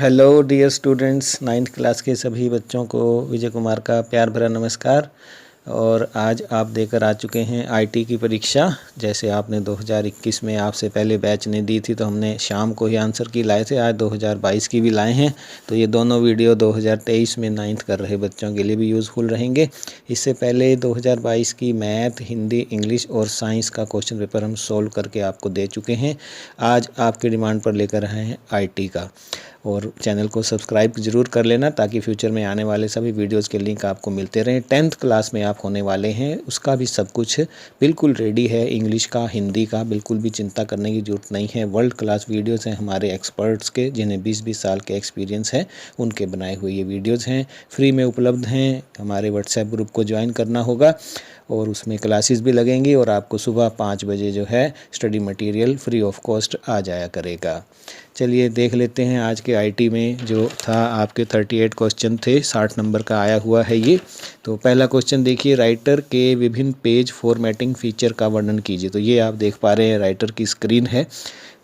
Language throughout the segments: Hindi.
Hello dear students, ninth class के सभी बच्चों को विजय कुमार का प्यार भरा नमस्कार। और आज आप देकर आ चुके हैं आईटी की परीक्षा। जैसे आपने 2021 में आपसे पहले बैच ने दी थी तो हमने शाम को ही आंसर की लाए थे, आज 2022 की भी लाए हैं। तो ये दोनों वीडियो 2023 में नाइन्थ कर रहे बच्चों के लिए भी यूज़फुल रहेंगे। इससे पहले 2022 की मैथ, हिंदी, इंग्लिश और साइंस का क्वेश्चन पेपर हम सोल्व करके आपको दे चुके हैं। आज आपकी डिमांड पर लेकर आए हैं आईटी का। और चैनल को सब्सक्राइब ज़रूर कर लेना ताकि फ्यूचर में आने वाले सभी वीडियोस के लिंक आपको मिलते रहें। 10th क्लास में आप होने वाले हैं, उसका भी सब कुछ बिल्कुल रेडी है। इंग्लिश का, हिंदी का बिल्कुल भी चिंता करने की ज़रूरत नहीं है। वर्ल्ड क्लास वीडियोस हैं हमारे एक्सपर्ट्स के, जिन्हें 20-20 साल के एक्सपीरियंस है, उनके बनाए हुए ये वीडियोज़ हैं, फ्री में उपलब्ध हैं। हमारे व्हाट्सएप ग्रुप को ज्वाइन करना होगा और उसमें क्लासेस भी लगेंगी और आपको सुबह 5 बजे जो है study material free of cost आ जाया करेगा। चलिए देख लेते हैं आज के आईटी में जो था। आपके 38 क्वेश्चन थे, 60 नंबर का आया हुआ है ये। तो पहला क्वेश्चन देखिए, राइटर के विभिन्न पेज फॉर्मेटिंग फीचर का वर्णन कीजिए। तो ये आप देख पा रहे हैं राइटर की स्क्रीन है।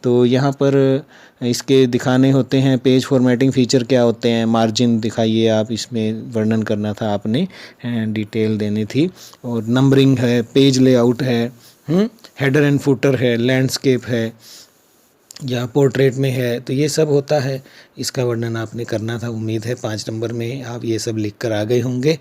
तो यहाँ पर इसके दिखाने होते हैं पेज फॉर्मेटिंग फ़ीचर क्या होते हैं। मार्जिन दिखाइए आप, इसमें वर्णन करना था आपने, डिटेल देनी थी। और नंबरिंग है, पेज लेआउट है, हेडर एंड फुटर है, लैंडस्केप है या पोर्ट्रेट में है। तो ये सब होता है, इसका वर्णन आपने करना था। उम्मीद है 5 नंबर में आप ये सब लिख कर आ गए होंगे।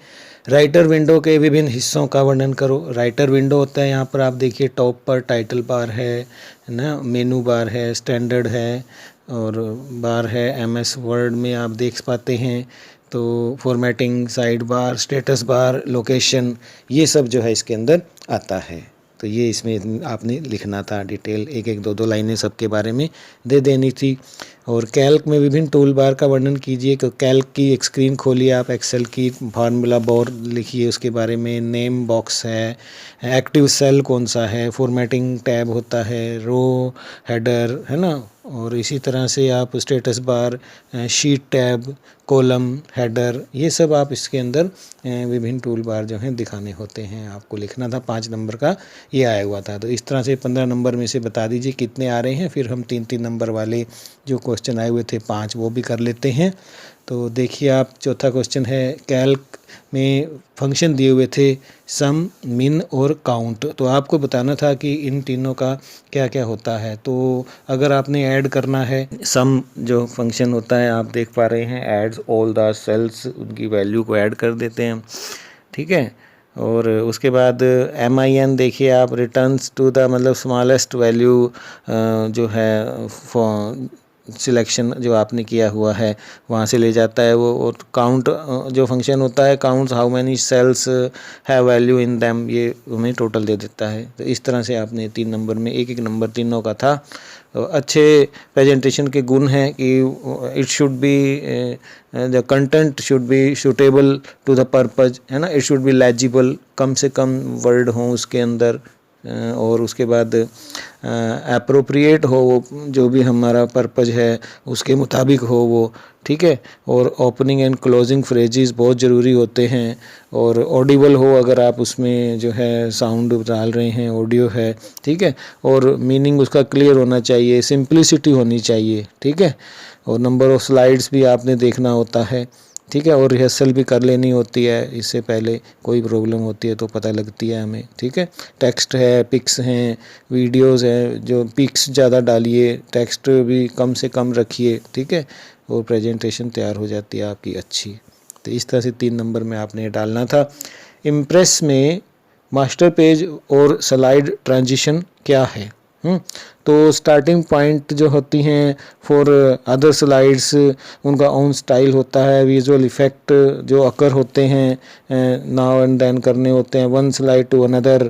राइटर विंडो के विभिन्न हिस्सों का वर्णन करो। राइटर विंडो होता है, यहाँ पर आप देखिए टॉप पर टाइटल बार है ना, मेनू बार है, स्टैंडर्ड है और बार है। एमएस वर्ड में आप देख पाते हैं। तो formatting, side bar, status bar, location, ये सब जो है इसके अंदर आता है। तो ये इसमें आपने लिखना था, डिटेल एक एक 2-2 लाइनें सबके बारे में दे देनी थी। और कैल्क में विभिन्न टूल बार का वर्णन कीजिए। तो कैल्क की एक स्क्रीन खोलिए आप, एक्सेल की फार्मूला बार लिखिए, उसके बारे में नेम बॉक्स है, एक्टिव सेल कौन सा है, फॉर्मेटिंग टैब होता है, रो, हेडर है ना। और इसी तरह से आप status bar, sheet tab, column, header, ये सब आप इसके अंदर विभिन्न टूल बार जो हैं दिखाने होते हैं। आपको लिखना था, 5 नंबर का ये आया हुआ था। तो इस तरह से 15 नंबर में से बता दीजिए कितने आ रहे हैं, फिर हम 3-3 नंबर वाले जो क्वेश्चन आए हुए थे 5 वो भी कर लेते हैं। तो देखिए आप, चौथा क्वेश्चन है, कैल्क में फंक्शन दिए हुए थे सम, मिन और काउंट। तो आपको बताना था कि इन तीनों का क्या क्या होता है। तो अगर आपने ऐड करना है, सम जो फंक्शन होता है आप देख पा रहे हैं, एड्स ऑल द सेल्स, उनकी वैल्यू को ऐड कर देते हैं, ठीक है। और उसके बाद MIN देखिए आप, रिटर्न्स टू द मतलब स्मॉलेस्ट वैल्यू जो है सिलेक्शन जो आपने किया हुआ है वहाँ से ले जाता है वो। और काउंट जो फंक्शन होता है, counts how many cells have value in them, ये हमें टोटल दे देता है। तो इस तरह से आपने 3 नंबर में एक एक नंबर तीनों का था। तो अच्छे प्रेजेंटेशन के गुण हैं कि it should be, the content should be suitable to the purpose, है ना। इट शुड बी लेजिबल, कम से कम वर्ड हों उसके अंदर। और उसके बाद एप्रोप्रिएट हो, वो जो भी हमारा पर्पज है उसके मुताबिक हो वो, ठीक है। और ओपनिंग एंड क्लोजिंग फ्रेजेस बहुत ज़रूरी होते हैं। और ऑडिबल हो, अगर आप उसमें जो है साउंड डाल रहे हैं, ऑडियो है, ठीक है। और मीनिंग उसका क्लियर होना चाहिए, सिंप्लिसिटी होनी चाहिए, ठीक है। और नंबर ऑफ स्लाइड्स भी आपने देखना होता है, ठीक है। और रिहर्सल भी कर लेनी होती है, इससे पहले कोई प्रॉब्लम होती है तो पता लगती है हमें, ठीक है। टेक्स्ट है, पिक्स हैं, वीडियोस हैं, जो पिक्स ज़्यादा डालिए, टेक्स्ट भी कम से कम रखिए, ठीक है। और प्रेजेंटेशन तैयार हो जाती है आपकी अच्छी। तो इस तरह से 3 नंबर में आपने डालना था। इम्प्रेस में मास्टर पेज और स्लाइड ट्रांजिशन क्या है? तो स्टार्टिंग पॉइंट जो होती हैं फॉर अदर स्लाइड्स, उनका ओन स्टाइल होता है। विजुअल इफ़ेक्ट जो अकर होते हैं, नाउ एंड देन करने होते हैं, वन स्लाइड टू अनदर,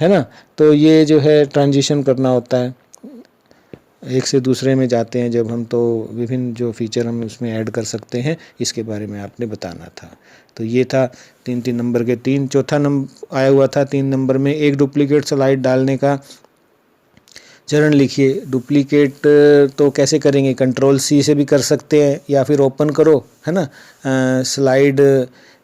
है ना। तो ये जो है ट्रांजिशन करना होता है, एक से दूसरे में जाते हैं जब हम। तो विभिन्न जो फीचर हम उसमें ऐड कर सकते हैं, इसके बारे में आपने बताना था। तो ये था 3-3 नंबर के 3। चौथा नंबर आया हुआ था 3 नंबर में, एक डुप्लीकेट स्लाइड डालने का चरण लिखिए। डुप्लीकेट तो कैसे करेंगे, Ctrl+C से भी कर सकते हैं या फिर ओपन करो, है ना। स्लाइड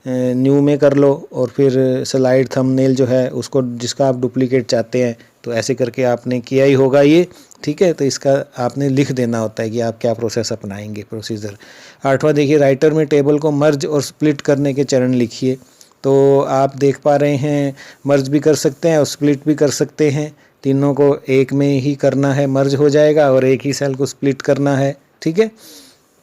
न्यू में कर लो और फिर स्लाइड थंबनेल जो है उसको जिसका आप डुप्लीकेट चाहते हैं तो ऐसे करके आपने किया ही होगा ये, ठीक है। तो इसका आपने लिख देना होता है कि आप क्या प्रोसेस अपनाएंगे, प्रोसीजर। 8वां देखिए, राइटर में टेबल को मर्ज और स्प्लिट करने के चरण लिखिए। तो आप देख पा रहे हैं मर्ज भी कर सकते हैं और स्प्लिट भी कर सकते हैं, तीनों को एक में ही करना है, मर्ज हो जाएगा, और एक ही सेल को स्प्लिट करना है, ठीक है।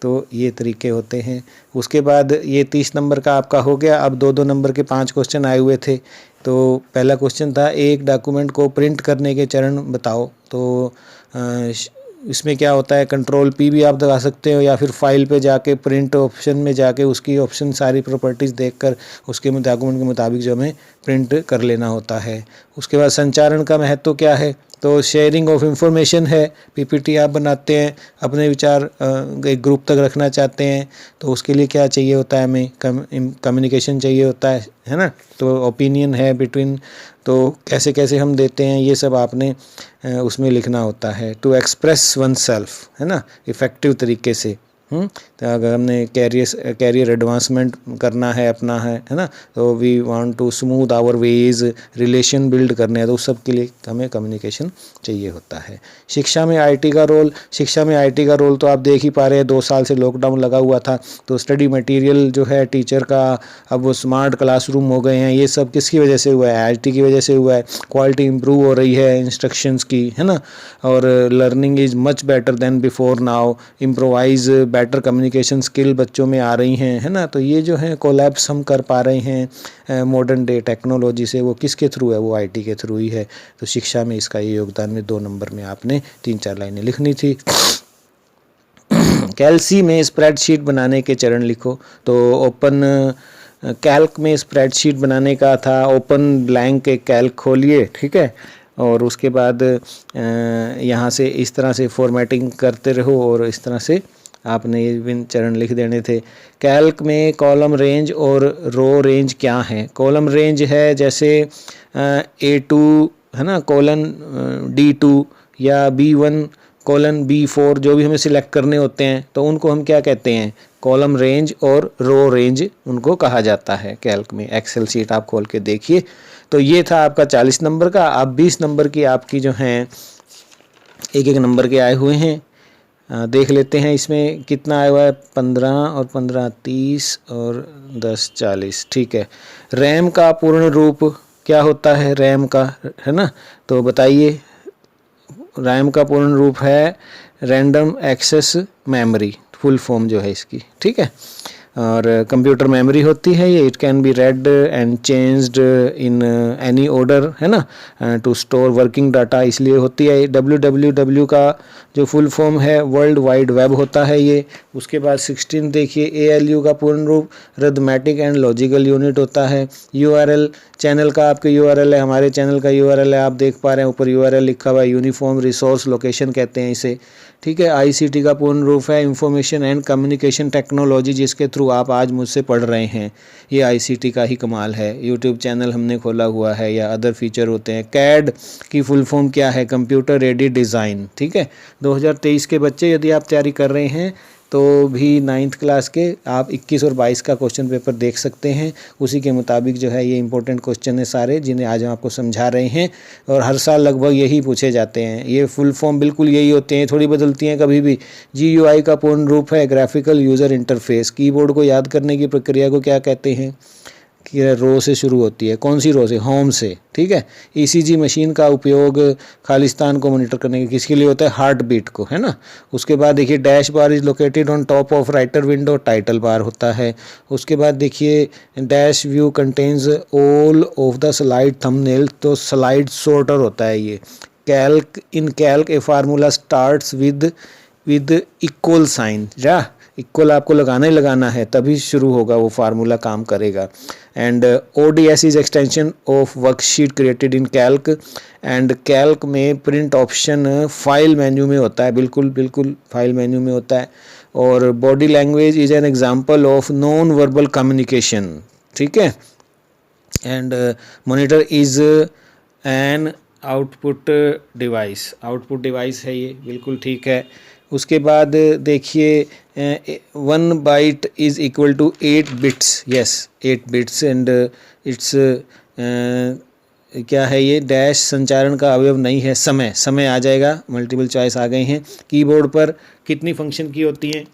तो ये तरीके होते हैं। उसके बाद ये 30 नंबर का आपका हो गया। अब 2-2 नंबर के 5 क्वेश्चन आए हुए थे। तो पहला क्वेश्चन था, एक डॉक्यूमेंट को प्रिंट करने के चरण बताओ। तो इसमें क्या होता है, कंट्रोल P भी आप दबा सकते हो या फिर फाइल पे जाके प्रिंट ऑप्शन में जाके उसकी ऑप्शन सारी प्रॉपर्टीज़ देखकर उसके डॉक्यूमेंट के मुताबिक जो हमें प्रिंट कर लेना होता है। उसके बाद संचारण का महत्व क्या है, तो शेयरिंग ऑफ इंफॉर्मेशन है। पीपीटी आप बनाते हैं, अपने विचार एक ग्रुप तक रखना चाहते हैं, तो उसके लिए क्या चाहिए होता है, हमें कम्युनिकेशन चाहिए होता है ना। तो ओपिनियन है बिटवीन, तो कैसे कैसे हम देते हैं ये सब आपने उसमें लिखना होता है। टू एक्सप्रेस वन सेल्फ, है ना, इफ़ेक्टिव तरीके से। तो अगर हमने कैरियर एडवांसमेंट करना है अपना, है ना, तो we want to smooth our ways, relation build करने हैं, तो उस सब के लिए हमें कम्युनिकेशन चाहिए होता है। शिक्षा में आईटी का रोल, शिक्षा में आईटी का रोल तो आप देख ही पा रहे हैं, 2 साल से लॉकडाउन लगा हुआ था, तो स्टडी मटेरियल जो है टीचर का अब वो स्मार्ट क्लासरूम हो गए हैं। ये सब किसकी वजह से हुआ है, आईटी की वजह से हुआ है। क्वालिटी इंप्रूव हो रही है इंस्ट्रक्शंस की, है ना, और learning is much better than before now. Improvise better communication skill बच्चों में आ रही हैं, है ना। तो ये जो है कोलैप्स हम कर पा रहे हैं मॉडर्न डे टेक्नोलॉजी से, वो किसके थ्रू है, वो आईटी के थ्रू ही है। तो शिक्षा में इसका ये योगदान में 2 नंबर में आपने 3-4 लाइनें लिखनी थी। कैल्सी में स्प्रेडशीट बनाने के चरण लिखो। तो ओपन कैल्क में स्प्रेडशीट बनाने का था, ओपन ब्लैंक एक कैल्क खोलिए, ठीक है, और उसके बाद यहाँ से इस तरह से फॉर्मेटिंग करते रहो और इस तरह से आपने ये विभिन्न चरण लिख देने थे। कैल्क में कॉलम रेंज और रो रेंज क्या है। कॉलम रेंज है जैसे A2, है ना, :D2 या B1 :B4, जो भी हमें सिलेक्ट करने होते हैं तो उनको हम क्या कहते हैं, कॉलम रेंज और रो रेंज उनको कहा जाता है। कैल्क में एक्सेल शीट आप खोल के देखिए। तो ये था आपका 40 नंबर का। अब 20 नंबर की आपकी जो हैं एक एक नंबर के आए हुए हैं, देख लेते हैं इसमें कितना आया हुआ है। 15 और 15 30 और 10 40, ठीक है। रैम का पूर्ण रूप क्या होता है, रैम का, है ना, तो बताइए। रैम का पूर्ण रूप है random access memory, full form जो है इसकी, ठीक है। और कंप्यूटर मेमोरी होती है ये। It can be red and changed in any order, है ना, टू स्टोर वर्किंग डाटा, इसलिए होती है। WWW का जो फुल फॉर्म है वर्ल्ड वाइड वेब होता है ये। उसके बाद 16 देखिए, ALU का पूर्ण रूप अरिथमेटिक एंड लॉजिकल यूनिट होता है। URL चैनल का आपके URL है, हमारे चैनल का URL है, आप देख पा रहे हैं ऊपर URL लिखा हुआ है, यूनिफॉर्म रिसोर्स लोकेशन कहते हैं इसे, ठीक है। ICT का पूर्ण रूप है इंफॉर्मेशन एंड कम्युनिकेशन टेक्नोलॉजी, जिसके थ्रू आप आज मुझसे पढ़ रहे हैं। ये ICT का ही कमाल है। यूट्यूब चैनल हमने खोला हुआ है या अदर फीचर होते हैं। CAD की फुल फॉर्म क्या है, कंप्यूटर रेडी डिज़ाइन, ठीक है। 2023 के बच्चे यदि आप तैयारी कर रहे हैं तो भी 9th क्लास के आप 21 और 22 का क्वेश्चन पेपर देख सकते हैं। उसी के मुताबिक जो है ये इंपॉर्टेंट क्वेश्चन है सारे, जिन्हें आज हम आपको समझा रहे हैं, और हर साल लगभग यही पूछे जाते हैं। ये फुल फॉर्म बिल्कुल यही होते हैं, थोड़ी बदलती हैं कभी भी। GUI का पूर्ण रूप है ग्राफिकल यूज़र इंटरफेस। कीबोर्ड को याद करने की प्रक्रिया को क्या कहते हैं, कि रो से शुरू होती है, कौन सी रो से, होम से, ठीक है। ECG मशीन का उपयोग खालिस्तान को मॉनिटर करने के किसके लिए होता है, हार्ट बीट को, है ना। उसके बाद देखिए, dash bar is located on top of Writer window, title bar होता है। उसके बाद देखिए, dash view contains all of the slide thumbnail, तो स्लाइड सॉर्टर होता है ये। Calc, in Calc a formula starts with equal sign, या इक्वल आपको लगाना ही लगाना है, तभी शुरू होगा वो फार्मूला काम करेगा। And ODS is extension of worksheet created in Calc, and Calc में प्रिंट ऑप्शन फाइल मेन्यू में होता है, बिल्कुल फाइल मेन्यू में होता है। और body language is an example of non verbal communication, ठीक है। And monitor is an output device है ये, बिल्कुल ठीक है। उसके बाद देखिए, 1 byte is equal to 8 bits, yes 8 bits and it's क्या है ये, डैश संचारण का अवयव नहीं है। समय, समय आ जाएगा, मल्टीपल चॉइस आ गई हैं। कीबोर्ड पर कितनी फंक्शन की होती हैं?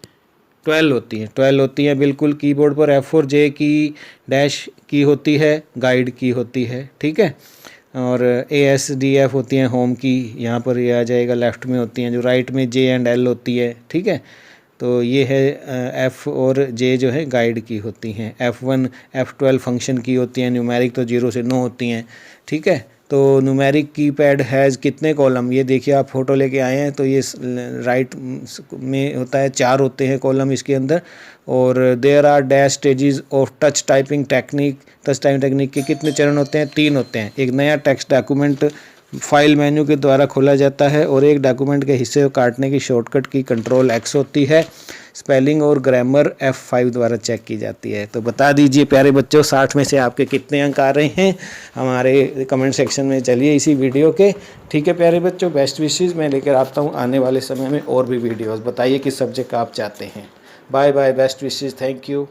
12 होती हैं, 12 होती हैं बिल्कुल। कीबोर्ड पर F4J की डैश की होती है, गाइड की होती है, ठीक है। और ASDF होती हैं होम की, यहाँ पर ये आ जाएगा लेफ़्ट में होती हैं, जो राइट में J एंड L होती है, ठीक है। तो ये है F और J जो है गाइड की होती हैं। F1 F12 फंक्शन की होती हैं। न्यूमेरिक तो 0 से 9 होती हैं, ठीक है। तो न्यूमेरिक कीपैड हैज़ कितने कॉलम, ये देखिए आप फोटो लेके आए हैं, तो ये राइट में होता है, 4 होते हैं कॉलम इसके अंदर। और there are dash stages of touch typing technique, touch typing technique के कितने चरण होते हैं? 3 होते हैं। एक नया टेक्स्ट डॉक्यूमेंट फाइल मेन्यू के द्वारा खोला जाता है, और एक डॉक्यूमेंट के हिस्से को काटने की शॉर्टकट की कंट्रोल X होती है। स्पेलिंग और ग्रामर F5 द्वारा चेक की जाती है। तो बता दीजिए प्यारे बच्चों, 60 में से आपके कितने अंक आ रहे हैं हमारे कमेंट सेक्शन में। चलिए इसी वीडियो के, ठीक है प्यारे बच्चों, बेस्ट विशेज़ मैं लेकर आता हूँ आने वाले समय में और भी वीडियोज़। बताइए किस सब्जेक्ट का आप चाहते हैं। Bye bye, best wishes, thank you.